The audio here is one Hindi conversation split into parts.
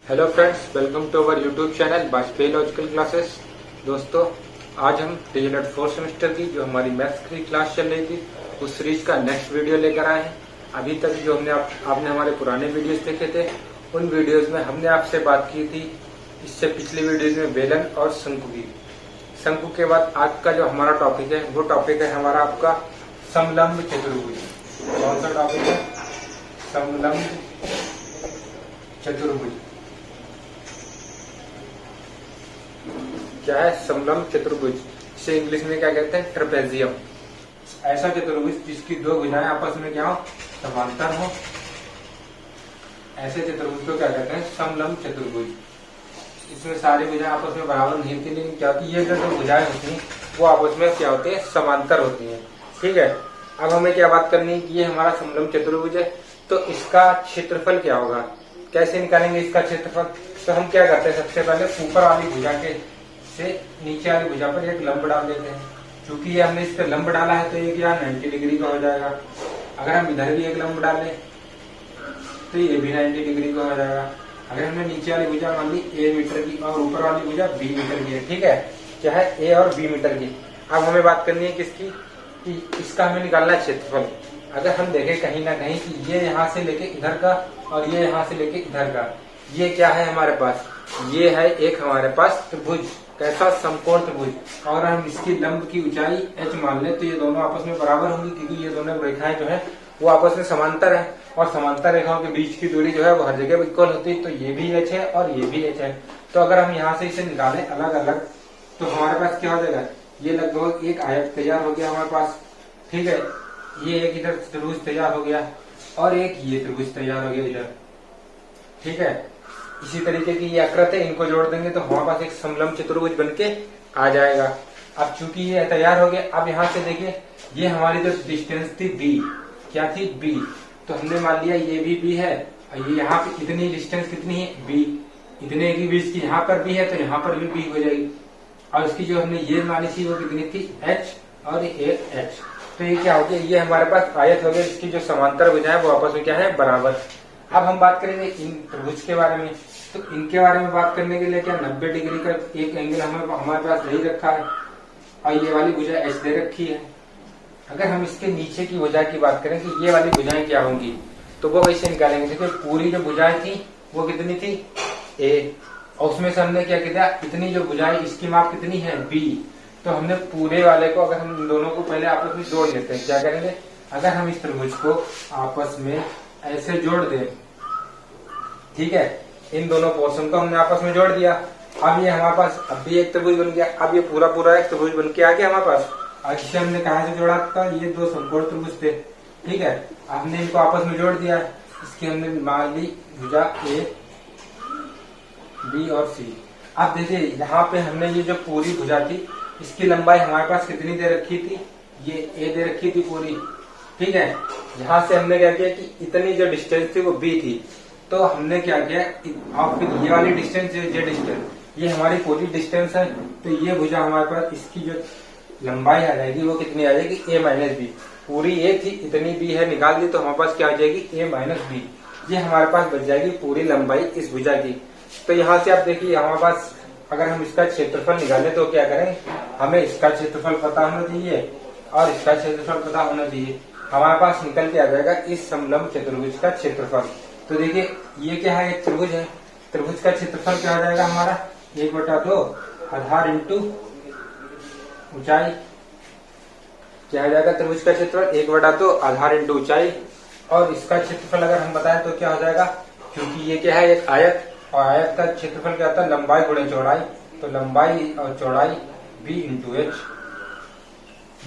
Hello friends, welcome to our YouTube channel Vajpayee logical classes. दोस्तों, आज हम डीएलएड 4th सेमेस्टर की जो हमारी मैथ्स की क्लास चल रही थी उस सीरीज का नेक्स्ट वीडियो लेकर आए हैं। अभी तक जो आपने हमारे पुराने वीडियोस देखे थे, उन वीडियोस में हमने आपसे बात की थी इससे पिछले वीडियोस में बेलन और शंकु की। शंकु के बाद आज का जो हमारा टॉपिक है वो टॉपिक है हमारा आपका समलंब चतुर्भुज। कौन सा टॉपिक है? समलंब चतुर्भुज। क्या है समलंब चतुर्भुज? इसे इंग्लिश में क्या कहते हैं? ट्रेपेजियम। ऐसा चतुर्भुज जिसकी दो भुजाएं आपस में क्या हो? समांतर हो। ऐसे चतुर्भुज को क्या कहते हैं? समलंब चतुर्भुज। इसमें सारी भुजाएं आपस में बराबर नहीं होती, लेकिन क्या होती है, ये जो भुजाएं होती हैं वो आपस में क्या होती है? समांतर होती हैं। ठीक है। अब हमें क्या बात करनी है कि ये हमारा समलंब चतुर्भुज है, तो इसका क्षेत्रफल क्या होगा? कैसे निकालेंगे इसका क्षेत्रफल? तो हम क्या करते हैं, सबसे पहले ऊपर वाली भुजा के से नीचे वाली भुजा पर एक लंब डाल देते हैं। क्योंकि ये हमने इस पर लंब डाला है तो ये क्या 90 डिग्री का हो जाएगा। अगर हम इधर भी एक लंब डालें तो ये भी 90 डिग्री का हो जाएगा। अगर हमने नीचे वाली भुजा मान ली A मीटर की और ऊपर वाली भुजा B मीटर की है, ठीक है, क्या है A और B मीटर की। अब हमें बात करनी है किसकी? कि इसका हमें निकालना है क्षेत्रफल। अगर हम देखें कहीं ना कहीं कि ये यहाँ से लेके इधर का और ये यहाँ से लेके इधर का, ये क्या है हमारे पास? ये है एक हमारे पास त्रिभुज। कैसा? समकोण त्रिभुज। और हम इसकी लंब की ऊंचाई h मान ले तो ये दोनों आपस में बराबर होंगी, क्योंकि ये दोनों रेखाएं जो है वो आपस में समांतर है और समांतर रेखाओं के बीच की दूरी जो है वो हर जगह इक्वल होती है। तो ये भी h है और ये भी h है। तो अगर हम यहाँ से इसे निकालें अलग अलग तो हमारे पास क्या हो जाएगा? ये लगभग एक आयत तैयार हो गया हमारे पास। ठीक है, ये एक इधर त्रिभुज तैयार हो गया और एक ये त्रिभुज तैयार हो गया इधर। ठीक है, इसी तरीके की ये आकृति है, इनको जोड़ देंगे तो हमारे पास एक समलंब चतुर्भुज बनके आ जाएगा। अब चूंकि ये तैयार हो गया, अब यहाँ से देखिए ये हमारी जो डिस्टेंस थी b, क्या थी? b। तो हमने मान लिया ये भी b है और ये यहाँ पे इतनी डिस्टेंस कितनी है? b। इतने की बीच की यहाँ पर b है तो यहाँ पर भी b हो जाएगी। और इसकी जो हमने ये मानी थी वो कितनी थी? h और ये h। तो ये क्या हो गया? ये हमारे पास आयत हो गया, इसकी जो समांतर भुजाएं वो आपस में क्या है? बराबर। अब हम बात करेंगे इन त्रिभुज के बारे में। तो इनके बारे में बात करने के लिए क्या 90 डिग्री का एक एंगल हमारे पास दे रखा है और ये वाली भुजा एच दे रखी है। अगर हम इसके नीचे की भुजा की बात करें कि ये वाली भुजाएं क्या होंगी तो वो कैसे निकालेंगे? देखिए पूरी जो भुजाएं थी वो कितनी थी? ए, और उसमें से हमने क्या किया? इतनी जो भुजाएं इसकी माप कितनी है? बी। तो हमने पूरे वाले को, अगर हम इन दोनों को पहले आपस में जोड़ लेते हैं, क्या करेंगे? अगर हम इस त्रिभुज को आपस में ऐसे जोड़ दें, ठीक है, इन दोनों पोर्शन को हमने आपस में जोड़ दिया। अब ये हमारे पास अब भी एक त्रिभुज बन गया। अब ये पूरा पूरा एक त्रिभुज बन के आ गया हमारे पास। और इसे हमने कहा से जोड़ा था? ये दो समकोण त्रिभुज थे। ठीक है, हमने इनको आपस में जोड़ दिया। इसकी हमने मान ली भुजा A, B और C। अब देखिए यहाँ पे हमने ये जो पूरी भुजा थी इसकी लंबाई हमारे पास कितनी दे रखी थी? ये A दे रखी थी पूरी। ठीक है, यहाँ से हमने क्या किया कि इतनी जो डिस्टेंस थी वो B थी। तो हमने क्या किया, और फिर ये वाली डिस्टेंस जो डिस्टेंस ये हमारी पूरी डिस्टेंस है। तो ये भुजा हमारे पास इसकी जो लंबाई आ जाएगी वो कितनी आ जाएगी? A minus B. पूरी A थी, इतनी B है, निकाल दी तो हमारे पास क्या आ जाएगी? A minus B. ये हमारे पास बच जाएगी पूरी लंबाई इस भुजा की। तो यहाँ से आप देखिए हमारे पास अगर हम इसका क्षेत्रफल निकालें तो क्या करें? हमें इसका क्षेत्रफल पता होना चाहिए और इसका क्षेत्रफल पता होना चाहिए। हमारे पास निकल के आ जाएगा इस समलंब चतुर्भुज का क्षेत्रफल। तो देखिए ये क्या है? एक त्रिभुज है। त्रिभुज का क्षेत्रफल क्या हो जाएगा हमारा? 1/2 आधार इंटू ऊंचाई। क्या हो जाएगा त्रिभुज का क्षेत्रफल? 1/2 आधार इंटू ऊंचाई। और इसका क्षेत्रफल अगर हम बताएं तो क्या हो जाएगा? क्योंकि ये क्या है? एक आयत, और आयत का क्षेत्रफल क्या होता है? लंबाई गुणे चौड़ाई। तो लंबाई और चौड़ाई b इंटू एच।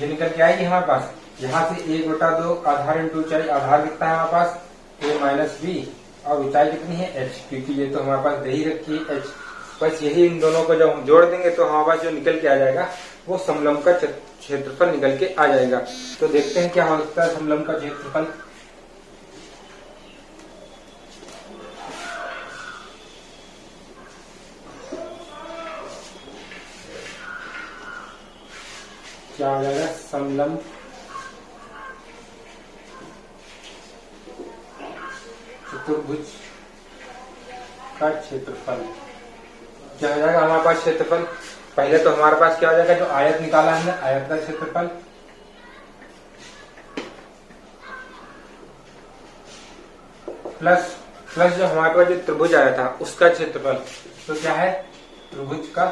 ये निकल के आएगी हमारे पास। यहाँ से 1/2 आधार इंटू ऊंचाई, आधार कितना है हमारे पास? A माइनस बी, और ऊंचाई कितनी है? h, क्योंकि ये तो हमारे पास दे ही रखी है h। बस यही इन दोनों को जब हम जोड़ देंगे तो हमारे पास जो निकल के आ जाएगा वो समलंब का क्षेत्रफल निकल के आ जाएगा। तो देखते हैं क्या हो सकता है समलंब का क्षेत्रफल। क्या हो जाएगा? समलंब चतुर्भुज का क्षेत्रफल। क्या हो जाएगा हमारे पास क्षेत्रफल? पहले तो हमारे पास क्या हो जाएगा, जो आयत निकाला हमने, आयत का क्षेत्रफल प्लस प्लस जो हमारे पास जो त्रिभुज आया था उसका क्षेत्रफल। तो क्या है, त्रिभुज का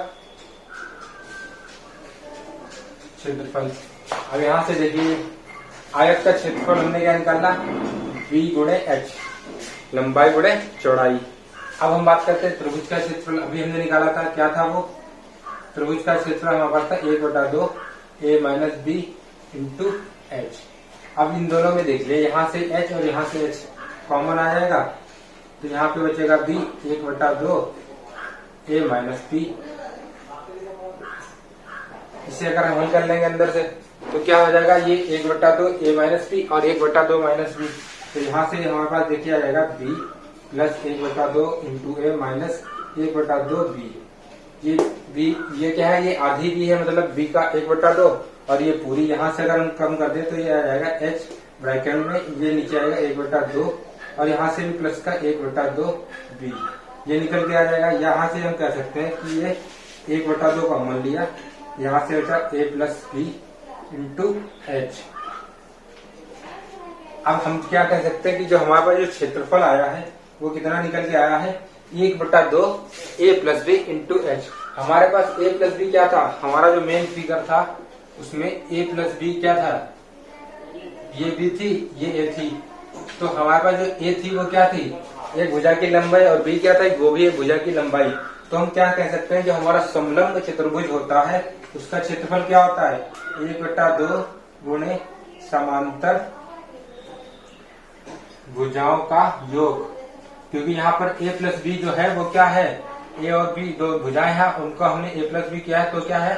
क्षेत्रफल। अब यहां से देखिए आयत का क्षेत्रफल हमने क्या निकाला, b गुणे h, लंबाई गुणे चौड़ाई। अब हम बात करते हैं त्रिभुज का क्षेत्रफल। अभी हमने निकाला था, क्या था वो, त्रिभुज का क्षेत्रफल हमारे पास था 1/2 a minus B into H. अब इन दोनों में देख लिया, यहाँ से h और यहाँ से h कॉमन आ जाएगा, तो यहाँ पे बचेगा b 1/2 a माइनस बी। इसे अगर हम हल कर लेंगे अंदर से तो क्या हो जाएगा, ये 1/2 a माइनस बी और 1/2 माइनस बी। तो यहाँ से हमारे पास देखिए आ जाएगा b plus 1/2 into a minus 1/2 b। ये b ये क्या है, ये आधी b है, मतलब b का 1/2, और ये पूरी यहाँ से अगर हम कम कर दे तो ये आ जाएगा h ब्रैकेट में, ये नीचे आएगा 1/2 और यहाँ से भी प्लस का 1/2 b, ये निकल के आ जाएगा। यहाँ से हम कह सकते हैं कि ये 1/2 कॉमन लिया, यहाँ से बचा a plus B into H. अब हम क्या कह सकते हैं कि जो हमारे पास जो क्षेत्रफल आया है वो कितना निकल के आया है, 1/2 a plus B into H. हमारे पास a प्लस बी क्या था, हमारा जो मेन फिगर था उसमें a प्लस बी क्या था, ये b थी, ये a थी। तो हमारे पास जो a थी वो क्या थी, एक भुजा की लंबाई, और b क्या था, वो भी एक भुजा की लंबाई। तो हम क्या कह सकते हैं, जो हमारा समलंब चतुर्भुज होता है उसका क्षेत्रफल क्या होता है, 1/2 गुणे समांतर भुजाओं का योग। क्योंकि यहाँ पर a प्लस बी जो है वो क्या है, a और b दो भुजाएं हैं, उनको हमने a प्लस बी किया है, तो क्या है,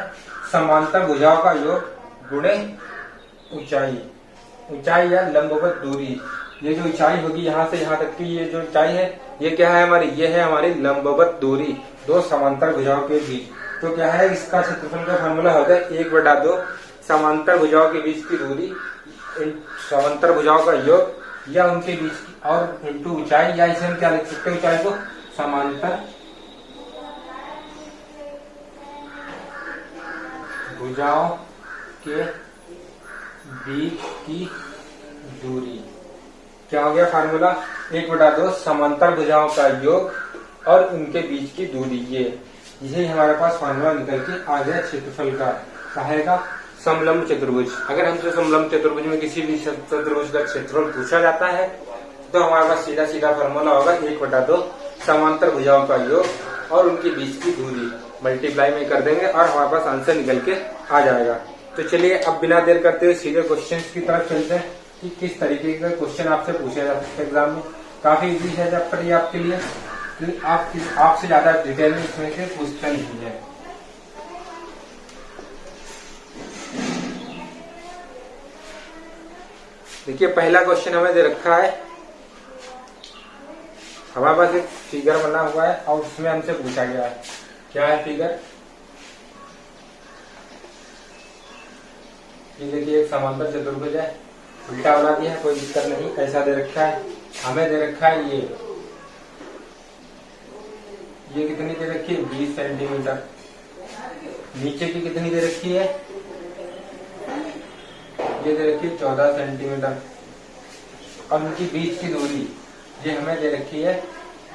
समांतर भुजाओं का योग गुणे ऊंचाई, ऊंचाई या लंबवत दूरी। ये जो ऊंचाई होगी यहाँ से यहाँ तक की, ये जो ऊंचाई है ये क्या है हमारी, ये है हमारी लंबवत दूरी दो समांतर भुजाओं के बीच। तो क्या है, इसका क्षेत्रफल का फॉर्मूला होता है 1/2 समांतर भुजाओं के बीच की दूरी, समांतर भुजाओं का योग या उनके बीच की, और इंटू ऊंचाई, या इसे हम क्या लिख सकते हैं, ऊंचाई को समांतर भुजाओं के बीच की दूरी। क्या हो गया फार्मूला, 1/2 समांतर भुजाओं का योग और उनके बीच की दूरी। यही हमारे पास फार्मूला निकल के आ गया क्षेत्रफल का। कहेगा समलंब चतुर्भुज। अगर हमसे समलंब चतुर्भुज में किसी भी चतुर्भुज का क्षेत्रफल पूछा जाता है तो हमारे पास सीधा सीधा फार्मूला होगा 1/2 समांतर भुजाओं का योग और उनके बीच की दूरी, मल्टीप्लाई में कर देंगे और हमारे पास आंसर निकल के आ जाएगा। तो चलिए अब बिना देर करते हुए सीधे क्वेश्चन की तरफ चलते हैं कि किस तरीके का क्वेश्चन आपसे पूछा जा सकता है एग्जाम में। काफी इजी है चैप्टर ये आपके लिए, आपसे ज्यादा डिटेल में इसमें से पूछता नहीं है। देखिए पहला क्वेश्चन हमें दे रखा है, हमारे पास एक फिगर बना हुआ है और उसमें हमसे पूछा गया है, क्या है फिगर, ये देखिए एक समांतर चतुर्भुज है, उल्टा बना दिया है, कोई दिक्कत नहीं, ऐसा दे रखा है। हमें दे रखा है ये कितनी दे रखी है, 20 सेंटीमीटर। नीचे की कितनी दे रखी है, ये दे रखी है 14 सेंटीमीटर। और उनकी बीच की दूरी ये हमें दे रखी है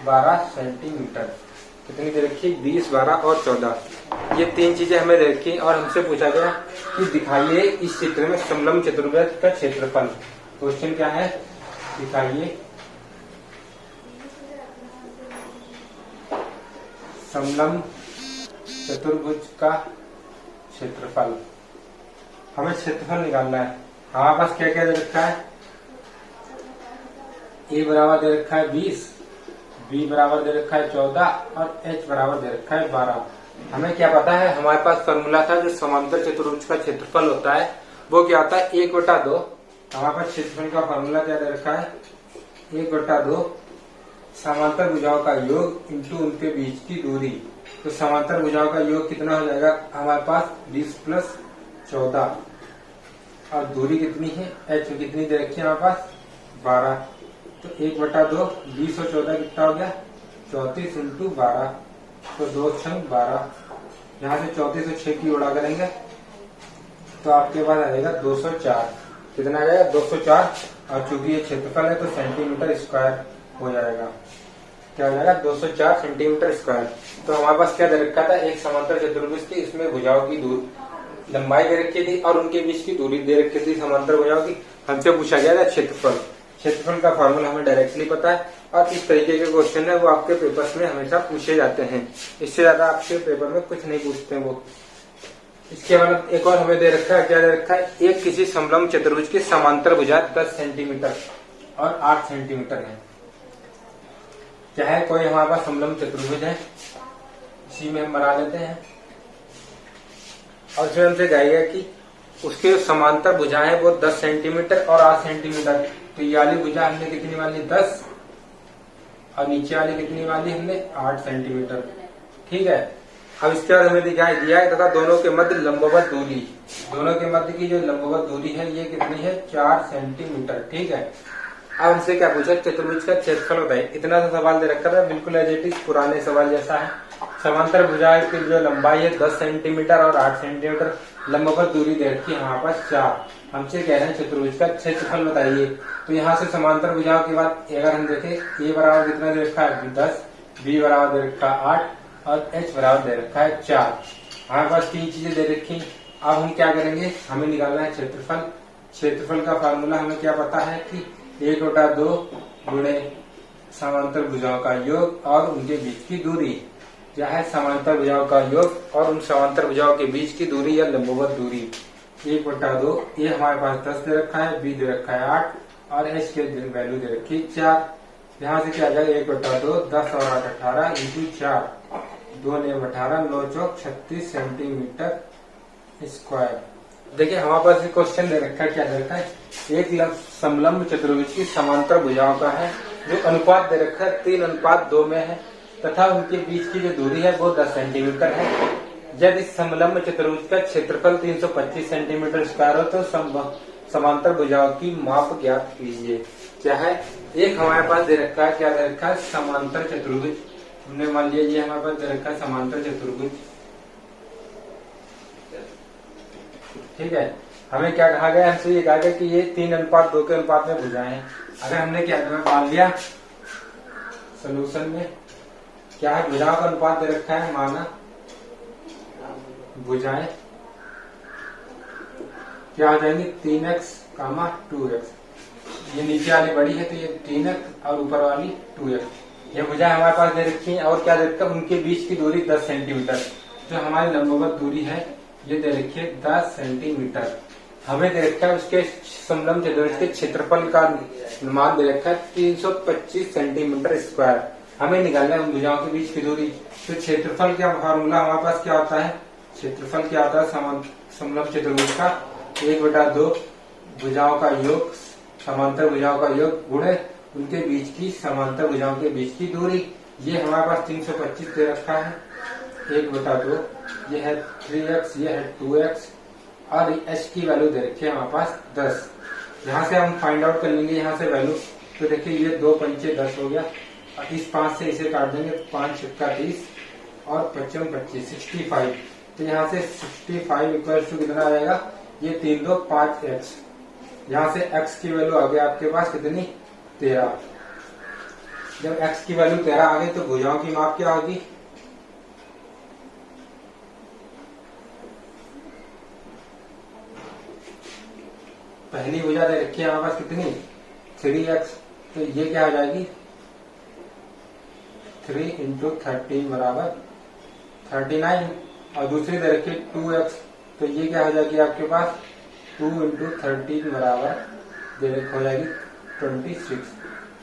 12 सेंटीमीटर। कितनी दे रखी है, 20, 12 और 14। ये तीन चीजें हमें दे रखी और हमसे पूछा गया कि दिखाइए इस चित्र में समलंब चतुर्भुज का क्षेत्रफल। क्वेश्चन क्या है, दिखाइए समलंब चतुर्भुज का क्षेत्रफल। हमें क्षेत्रफल निकालना है। हमारे पास क्या क्या दे रखा है, a बराबर दे रखा है 20, b बराबर दे रखा है 14 और h बराबर दे रखा है 12। हमें क्या पता है, हमारे पास फॉर्मूला था जो समांतर चतुर्भुज का क्षेत्रफल होता है वो क्या होता है, 1/2। हमारे पास क्षेत्रफल का फॉर्मूला क्या दे रखा है, 1/2 समांतर भुजाओं का योग इंटू उनके बीच की दूरी। तो समांतर भुजाओं का योग कितना हो जाएगा हमारे पास, 20 प्लस 14 और दूरी कितनी है, h कितनी दे रखी है हमारे पास, 12। तो 1/2 20 और 14 कितना हो गया, 34 इंटू 12, तो 2 छंग 12, यहाँ से 34 और 6 की गुणा करेंगे तो आपके पास आ जाएगा 204। कितना आ जाएगा 204, और चूंकि ये क्षेत्रफल है तो सेंटीमीटर स्क्वायर हो जाएगा। क्या हो जाएगा 204 सेंटीमीटर स्क्वायर। तो हमारे पास क्या दे रखा था, एक समांतर चतुर्भुज थी, इसमें भुजाओं की लंबाई दे रखी थी और उनके बीच की दूरी दे रखी थी समांतर भुजाओं की। हमसे पूछा गया था क्षेत्रफल। क्षेत्रफल का फॉर्मूला हमें डायरेक्टली पता है और इस तरीके के क्वेश्चन है वो आपके पेपर्स में हमेशा पूछे जाते हैं। इससे ज्यादा आपके पेपर में कुछ नहीं पूछते हैं वो। इसके बाद एक और हमें दे रखा है, क्या दे रखा है, एक किसी समलंब चतुर्भुज की समांतर भुजा 10 सेंटीमीटर और 8 सेंटीमीटर है। चाहे कोई हमारे पास समलंब चतुर्भुज है, इसी में हम बना लेते हैं और फिर हमसे कहेगा कि उसके समांतर भुजाएं वो 10 सेंटीमीटर और 8 सेंटीमीटर। तो ये वाली भुजा हमने कितनी वाली 10 और नीचे वाली कितनी वाली हमने 8 सेंटीमीटर। ठीक है, अब इसके बाद हमें दिखाई दिया है तथा दोनों के मध्य लंबवत दूरी, दोनों के मध्य की जो लंबवत दूरी है ये कितनी है 4 सेंटीमीटर। ठीक है, अब हमसे क्या पूछा, चतुर्भुज का क्षेत्रफल बताइए। इतना सा सवाल दे रखा था, बिल्कुल एज इट इज पुराने सवाल जैसा है। समांतर भुजाएं की जो लंबाई है 10 सेंटीमीटर और 8 सेंटीमीटर, लंबवत दूरी दे रखी है हमारे पास 4। हमसे कह रहे हैं चतुर्भुज का क्षेत्रफल बताइए। तो यहाँ से समांतर भुजाओं के बाद अगर हम देखें, ए बराबर कितना दे रखा है 10, बी बराबर दे रखा है 8 और एच बराबर दे रखा है 4। हमारे पास 3 चीजें दे रखी। अब हम क्या करेंगे, हमें निकालना है क्षेत्रफल। क्षेत्रफल का फार्मूला हमें क्या पता है कि 1/2 गुणे समांतर भुजाओं का योग और उनके बीच की दूरी, या है समांतर भुजाओं का योग और उन समांतर भुजाओं के बीच की दूरी या लंबवत दूरी। 1/2, ये हमारे पास 10 दे रखा है, बी दे रखा है 8 और एच के वैल्यू दे रखी है 4। यहाँ से क्या आ जाएगा 1/2, 10 और 8 18 इंटू 4, 2 ने 18, 9 चौक 36 सेंटीमीटर स्क्वायर। देखिए हमारे पास क्वेश्चन दे रखा है, क्या दे रखा है, एक समलंब चतुर्भुज की समांतर भुजाओं का है जो अनुपात दे रखा है 3:2 में है तथा उनके बीच की जो दूरी है वो 10 सेंटीमीटर है। जब इस समलंब चतुर्भुज का क्षेत्रफल 325 सेंटीमीटर स्क्वायर हो तो समांतर भुजाओं की माप ज्ञात कीजिए। क्या है, एक हमारे पास दे रखा है, क्या दे रखा है, समांतर चतुर्भुज। हमने मान लिया ये हमारे पास दे रखा है समांतर चतुर्भुज। ठीक है, हमें क्या कहा गया, हमसे ये कहा गया कि ये 3:2 के अनुपात में भुजाएं हैं। अगर हमने क्या मान लिया सोल्यूशन में, क्या है, भुजाओं का अनुपात दे रखा है, माना भुजाएं क्या हो जाएंगी 3x, 2x। ये नीचे वाली बड़ी है तो ये 3x और ऊपर वाली 2x। ये भुजाएं हमारे पास दे रखी है और क्या दे रखा है, उनके बीच की दूरी 10 सेंटीमीटर। जो हमारी लंबवत दूरी है ये दे रखी है 10 सेंटीमीटर। हमें दे रखा है उसके समलंब चतुर्भुज के क्षेत्रफल का मान दे रखा है 325 सेंटीमीटर स्क्वायर। हमें निकालना है उन भुजाओं के बीच की दूरी। तो क्षेत्रफल का फॉर्मूला हमारे पास क्या होता है, क्षेत्रफल क्या होता है समलंब चतुर्भुज का 1/2 भुजाओं का योग, समांतर भुजाओं का योग गुणे उनके बीच की समांतर भुजाओं के बीच की दूरी। ये हमारे पास 325 दे रखा है, 1/2, ये है 3x, ये है 2x और h की वैल्यू दे रखी है हमारे पास 10। यहाँ से हम फाइंड आउट कर लेंगे यहाँ से वैल्यू। तो देखिए ये 2 पंचे 10 हो गया और इस 5 से इसे काट देंगे, 5 छक्का 30 और 5 25 65। तो यहाँ से 65 इक्वल टू कितना आ जाएगा, ये 3 2 5x। यहाँ से x की वैल्यू आ गई आपके पास कितनी 13। जब x की वैल्यू 13 आ गई तो भुजाओं की माप क्या होगी, पहली भुजा दे रखी है हमारे पास कितनी 3x, तो ये क्या हो जाएगी 3 × 13 बराबर 39 और दूसरी दे रखी है 2x, तो ये क्या हो जाएगी आपके पास 2 × 13 बराबर हो जाएगी 26।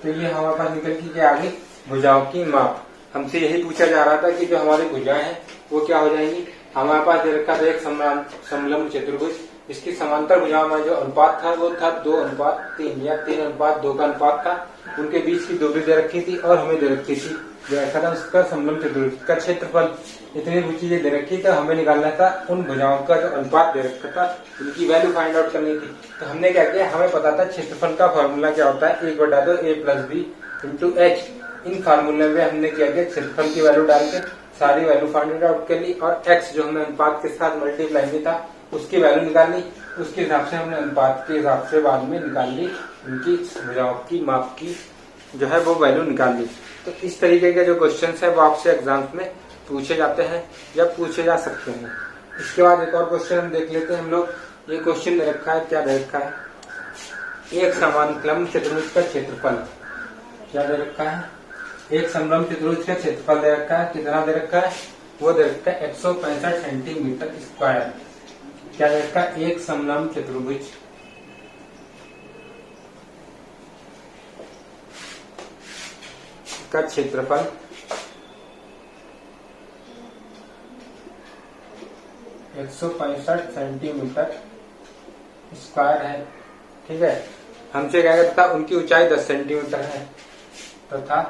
तो ये हमारे पास निकल के क्या आ गई भुजाओं की माप। हमसे यही पूछा जा रहा था कि जो हमारी भुजाएं हैं वो क्या हो जाएंगी। हमारे पास दे रखा था एक समलंब चतुर्भुज, इसकी समांतर भुजाओं में जो अनुपात था वो था 2:3 या 3:2 का अनुपात था। उनके बीच की दूरी दे रखी थी और हमें दे रखी थी जो ऐसा था उसका समलंब चतुर्भुज का क्षेत्रफल। इतनी चीजें दे रखी तो हमें निकालना था उन भुजाओं का जो अनुपात दे रखा था उनकी वैल्यू फाइंड आउट करनी थी। तो हमने क्या किया, हमें पता था क्षेत्रफल का फॉर्मूला क्या होता है 1/2 a + b × h। इन फार्मूले में हमने क्या किया, क्षेत्रफल की वैल्यू डाल के सारी वैल्यू फाइंड आउट कर ली और x जो हमें अनुपात के साथ मल्टीप्लाई में था उसकी वैल्यू निकाल ली। उसके हिसाब से हमने अनुपात के हिसाब से बाद में निकाल ली उनकी भुजाओं की माप की जो है वो वैल्यू निकाल ली। तो इस तरीके के जो क्वेश्चन है वो आपसे एग्जाम्स में पूछे जाते हैं या पूछे जा सकते हैं। इसके बाद एक और क्वेश्चन हम देख लेते हैं हम लोग। ये क्वेश्चन दे रखा है, क्या दे रखा है, एक समलंब चतुर्भुज का क्षेत्रफल। क्या दे रखा है, एक समलंब चतुर्भुज का क्षेत्रफल दे रखा है। कितना दे रखा है, वो दे रखा है 165 सेंटीमीटर स्क्वायर। क्या दे रखा है, एक समलंब चतुर्भुज का क्षेत्रफल 165 सेंटीमीटर स्क्वायर है। ठीक है, हमसे क्या कहता था, उनकी ऊंचाई 10 सेंटीमीटर है तथा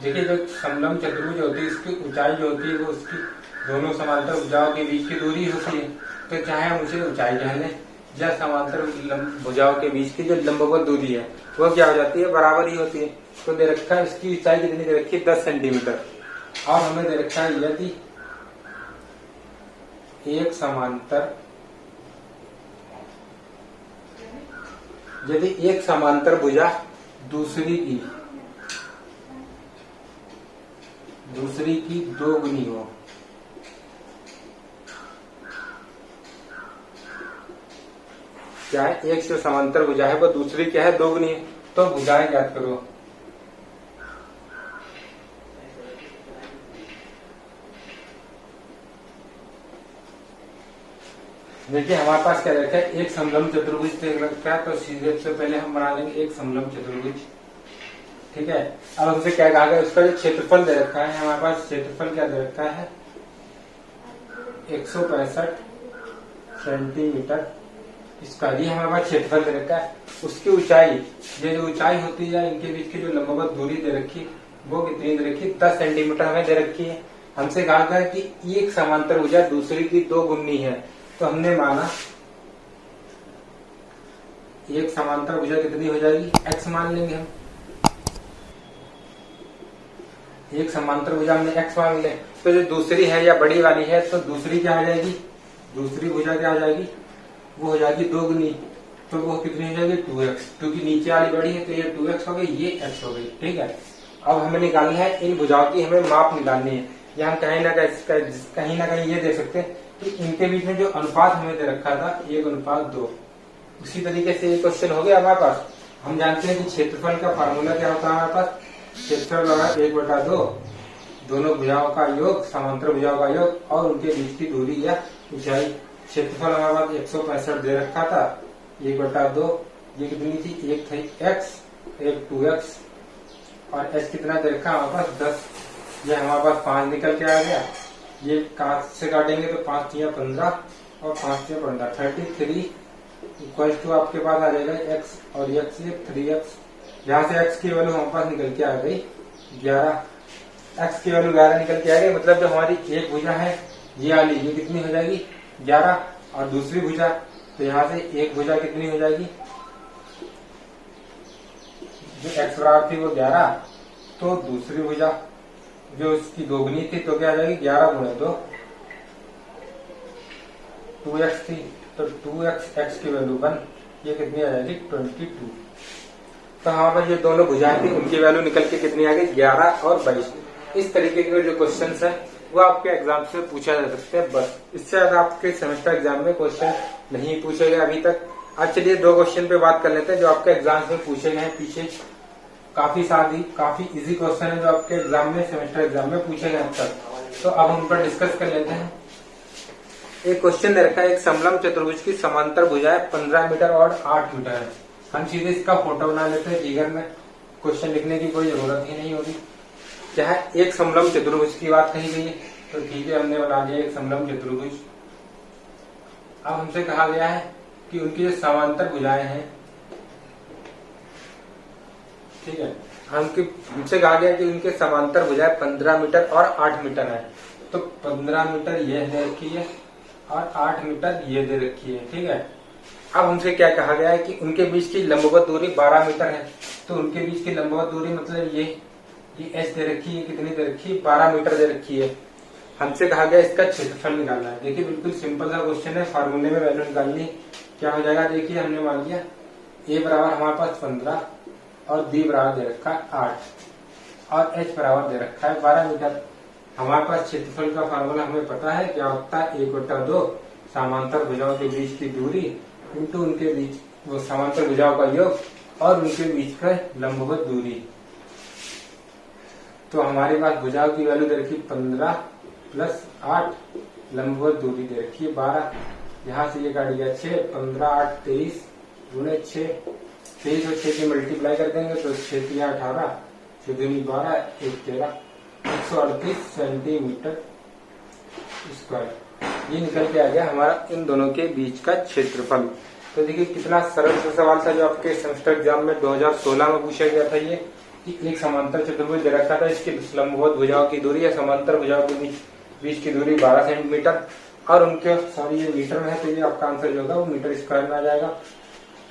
देखिए जो समलंब चतुर्भुज होती है इसकी ऊंचाई जो होती है वो उसकी दोनों समांतर भुजाओं के बीच की दूरी होती है। तो चाहे हम उसे ऊंचाई कह लें या समांतर भुजाओं के बीच की जो लंबवत दूरी है वो क्या हो जाती है, बराबर ही होती है। तो दे रखा है इसकी ऊंचाई कितनी दे रखी है, 10 सेंटीमीटर। और हमें दे रखा है यदि एक समांतर भुजा दूसरी की दोगुनी हो, क्या है, एक जो समांतर भुजा है वो दूसरी क्या है, दोगुनी है। तो भुजाएं ज्ञात करो। देखिए हमारे पास क्या रखा है, एक समलंब चतुर्भुज रखा है। तो सीधे से पहले हम बना लेंगे एक समलंब चतुर्भुज। ठीक है, अब हमसे क्या कहा गया, उसका जो क्षेत्रफल दे रखा है हमारे पास, क्षेत्रफल क्या दे रखा है, 165 सेंटीमीटर स्क्वायर। ये हमारे पास क्षेत्रफल दे रखा है। उसकी ऊंचाई, ये जो ऊंचाई होती है इनके बीच की जो लंबवत दूरी दे रखी है वो कितनी दे रखी है, 10 सेंटीमीटर हमें दे रखी है। हमसे कहा गया कि एक समांतर भुजा दूसरी की दोगुनी है। तो हमने माना एक समांतर भुजा कितनी हो जाएगी, x मान लेंगे हम। एक समांतर भुजा हमने x मान ले, तो जो दूसरी है या बड़ी वाली है तो दूसरी क्या हो जाएगी, दूसरी भुजा क्या हो जाएगी, वो हो जाएगी दोगुनी। तो वो कितनी हो जाएगी, 2x, क्योंकि नीचे वाली बड़ी है तो ये 2x हो गई, ये x हो गई। ठीक है, अब हमें निकालना है इन भुजाओं की, हमें माप निकालनी है। यहाँ कहीं ना कहीं ये दे सकते हैं कि इनके बीच में जो अनुपात हमें दे रखा था 1:2। उसी तरीके से ये क्वेश्चन हो गया हमारे पास। हम जानते हैं कि क्षेत्रफल का फार्मूला क्या होता है हमारे पास, क्षेत्रफल होगा 1/2, दोनों भुजाओं का योग, समांतर भुजाओं का योग और उनके बीच की दूरी या ऊंचाई। क्षेत्रफल हमारे पास 165 दे रखा था, 1/2, ये कितनी थी, एक थी x, एक 2x और h कितना दे रखा हमारे पास 10। ये हमारे पास 5 निकल के आ गया। ये काट से काटेंगे तो 5 या 15 और 5 या 15, 33 इक्वल टू आपके पास आ जाएगा x और x ये 3x। यहाँ से x की वैल्यू हमारे पास निकल के आ गई 11, x की वैल्यू 11 निकल के आ गई। मतलब जो हमारी एक भुजा है ये वाली, ये कितनी हो जाएगी 11 और दूसरी भुजा, तो यहाँ से एक भुजा कितनी हो जाएगी, जो x बराबर थी वो 11, तो दूसरी भुजा जो उसकी दोगुनी थी तो क्या आ जाएगी 11 गुणे 2, 2x थी तो 2x, x की वैल्यू 1, ये कितनी आ जाएगी 22। तो हमारे पास ये दोनों भुजाएं थी, उनकी वैल्यू निकल के कितनी आ गई 11 और 22। इस तरीके के जो क्वेश्चन है वो आपके एग्जाम से पूछा जा सकते हैं। बस इससे ज्यादा आपके सेमेस्टर एग्जाम में क्वेश्चन नहीं पूछे गए अभी तक। अब चलिए 2 क्वेश्चन पे बात कर लेते हैं जो आपके एग्जाम में पूछे गए हैं पीछे। काफी इजी क्वेश्चन है जो आपके एग्जाम में, सेमेस्टर एग्जाम में पूछे गए अब तक। तो अब हम उन पर डिस्कस कर लेते हैं। एक क्वेश्चन दे रखा है, एक समलंब चतुर्भुज की समांतर भुजाएं 15 मीटर और 8 मीटर है। हम सीधे इसका फोटो बना लेते हैं, फिगर में क्वेश्चन लिखने की कोई जरूरत ही नहीं होगी। क्या है, एक समलंब चतुर्भुज की बात कही गई है, तो ठीक है हमने बना दिया एक समलंब चतुर्भुज। अब हमसे कहा गया है कि उनकी जो समांतर भुजाएं हैं, ठीक है, हमसे कहा गया कि उनके समांतर भुजाएं 15 मीटर और 8 मीटर है। तो 15 मीटर ये दे रखी है और 8 मीटर ये दे रखी है। ठीक है, अब हमसे क्या कहा गया है कि उनके बीच की लंबवत दूरी 12 मीटर है। तो उनके बीच की लंबवत दूरी मतलब ये h दे रखी है, कितनी दे रखी है, 12 मीटर दे रखी है। हमसे कहा गया इसका क्षेत्रफल निकालना है। देखिए बिल्कुल सिंपल सा क्वेश्चन है, फार्मूले में वैल्यू निकालनी। क्या हो जाएगा, देखिए हमने मान लिया a बराबर हमारे पास 15 और b बराबर दे रखा है 8 और h बराबर दे रखा है 12 मीटर। हमारे पास क्षेत्रफल का फार्मूला हमें पता है, क्या होता है 1/2 समांतर भुजाओं के बीच की दूरी इंटू उनके बीच वो समांतर भुजाओं का योग और उनके बीच का लंबवत दूरी। तो हमारे पास भुजाओं की वैल्यू दे रखी 15 प्लस 8, लंबवत दूरी दे रखी है 12। यहाँ से ये काट गया 6, 15 8 23 गुणे 6, 23 और 6 की मल्टीप्लाई कर देंगे तो 6 3 18, 6 दूनी 12, 1 13, 138 सेंटीमीटर स्क्वायर। ये निकल के आ गया हमारा इन दोनों के बीच का क्षेत्रफल। तो देखिए कितना सरल सा सवाल था जो आपके सेमेस्टर एग्जाम में 2016 में पूछा गया था। ये कि एक समांतर चतुर्भुज दे रखा था, इसके लंबवत भुजाओं की दूरी या समांतर भुजाओं के बीच की दूरी 12 सेंटीमीटर और उनके सॉरी ये मीटर में है तो ये आपका आंसर जो होगा वो मीटर स्क्वायर में आ जाएगा।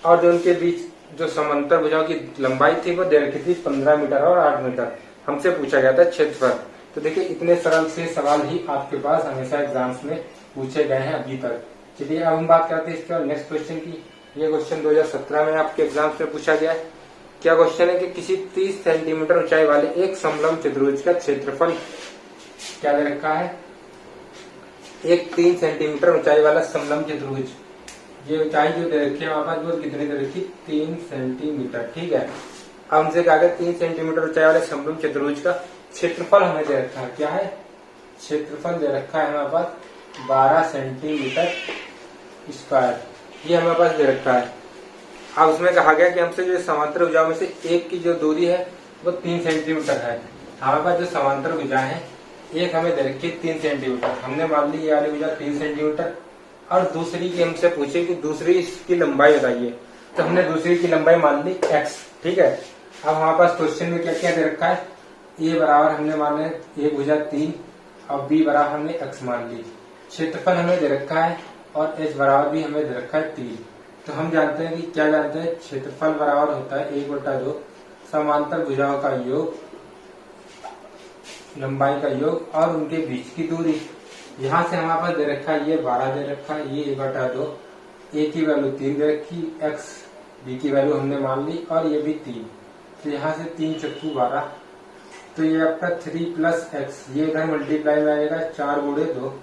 और जो उनके बीच जो समांतर भुजाओं की लंबाई थी वो दे रखी थी 15 मीटर और 8 मीटर। हमसे पूछा गया था क्षेत्रफल। तो देखिए इतने सरल से सवाल ही आपके पास हमेशा एग्जाम्स में पूछे गए हैं अभी तक। चलिए अब हम बात करते हैं इसके और नेक्स्ट क्वेश्चन की। ये क्वेश्चन 2017 में आपके एग्जाम्स में पूछा गया है। क्या क्वेश्चन है कि किसी 30 सेंटीमीटर ऊंचाई वाले एक समलंब चतुर्भुज का क्षेत्रफल क्या दे रखा है। एक 3 सेंटीमीटर ऊंचाई वाला समलंब चतुर्भुज, ये ऊंचाई जो दे रखी है हमारे पास वो कितनी दे रखी, 3 सेंटीमीटर। ठीक है, अब हमसे कहा गया 3 सेंटीमीटर ऊंचाई वाले समलंब चतुर्भुज का क्षेत्रफल हमें दे रखा है। क्या है, क्षेत्रफल दे रखा है हमारे पास 12 सेंटीमीटर स्क्वायर, ये हमारे पास दे रखा है। अब उसमें कहा गया कि हमसे जो समांतर भुजाओं में से एक की जो दूरी है वो 3 सेंटीमीटर है। हमारे पास जो समांतर भुजा है एक हमें दे रखी है 3 सेंटीमीटर, हमने मान ली ये वाली भुजा 3 सेंटीमीटर और दूसरी की हमसे पूछे कि दूसरी की लंबाई बताइए, तो हमने दूसरी की लंबाई मान ली x। ठीक है, अब हमारे पास क्वेश्चन में क्या क्या दे रखा है, a बराबर हमने माने एक भुजा 3 और b बराबर हमने x मान ली। क्षेत्रफल हमें दे रखा है और h बराबर भी हमें दे रखा है 3। तो हम जानते हैं कि क्या जानते हैं, क्षेत्रफल बराबर होता है 1/2 समांतर भुजाओं का योग, लंबाई का योग और उनके बीच की दूरी। यहाँ से हमारे पास दे रखा है ये 12 दे रखा है, ये 1/2, a की वैल्यू 3 दे रखी, x b की वैल्यू हमने मान ली और ये भी 3। तो यहाँ से 3 चक्कू 12, तो ये आपका 3 प्लस x, ये इधर मल्टीप्लाई में आएगा 4 गुणे 2,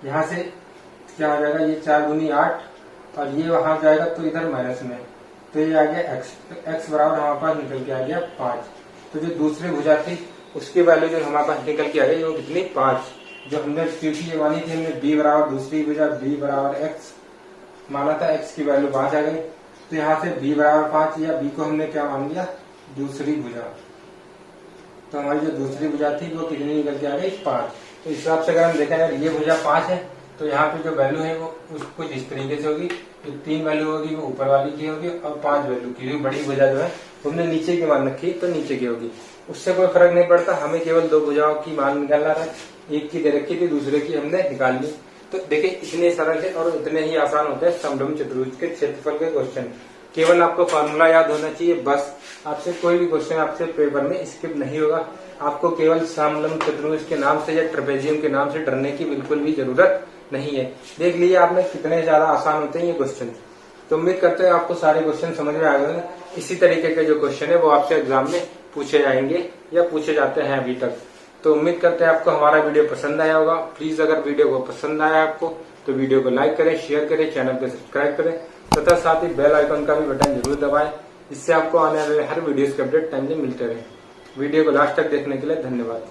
यहाँ से क्या हो जाएगा, ये 4 गुनी 8 और ये वहां जाएगा तो इधर माइनस में, तो ये आ गया x। तो x बराबर हमारे पास निकल के आ गया 5। तो जो दूसरी भुजा थी उसकी वैल्यू जो हमारे पास निकल के आ गई वो कितनी, 5। जो हमने क्योंकि ये मानी थी हमने b बराबर दूसरी भुजा b बराबर x माना था, x की वैल्यू 5 आ गई। तो यहाँ से b बराबर 5 या b को हमने क्या मान लिया, दूसरी भुजा। तो हमारी जो दूसरी भुजा थी वो कितनी निकल के आ गई, 5। तो इस हिसाब से अगर हम देखें अगर ये भुजा 5 है तो यहाँ पे जो वैल्यू है वो कुछ इस तरीके से होगी, जो 3 वैल्यू होगी वो ऊपर वाली की होगी और 5 वैल्यू की, बड़ी भुजा जो है हमने नीचे की मान रखी तो नीचे की होगी। उससे कोई फर्क नहीं पड़ता, हमें केवल 2 भुजाओं की मान निकालना था, एक की दे रखी थी दूसरे की हमने निकाल ली। तो देखिए इतने सरल है और इतने ही आसान होते हैं समलंब चतुर्भुज के क्षेत्रफल के क्वेश्चन। केवल आपको फॉर्मूला याद होना चाहिए बस, आपसे कोई भी क्वेश्चन आपसे पेपर में स्किप नहीं होगा। आपको केवल समलंब चतुर्भुज के नाम से या ट्रेपेजियम के नाम से डरने की बिल्कुल भी जरूरत नहीं है। देख लीजिए आपने कितने ज्यादा आसान होते हैं ये क्वेश्चन। तो उम्मीद करते हैं आपको सारे क्वेश्चन समझ में आ गए हैं। इसी तरीके के जो क्वेश्चन है वो आपसे एग्जाम में पूछे जाएंगे या पूछे जाते हैं अभी तक। तो उम्मीद करते हैं आपको हमारा वीडियो पसंद आया होगा। प्लीज अगर वीडियो को पसंद आया आपको तो वीडियो को लाइक करें, शेयर करें, चैनल को सब्सक्राइब करें तथा साथ ही बेल आइकन का भी बटन जरूर दबाएं, इससे आपको आने वाले हर वीडियो के अपडेट टाइमली मिलते रहे। वीडियो को लास्ट तक देखने के लिए धन्यवाद।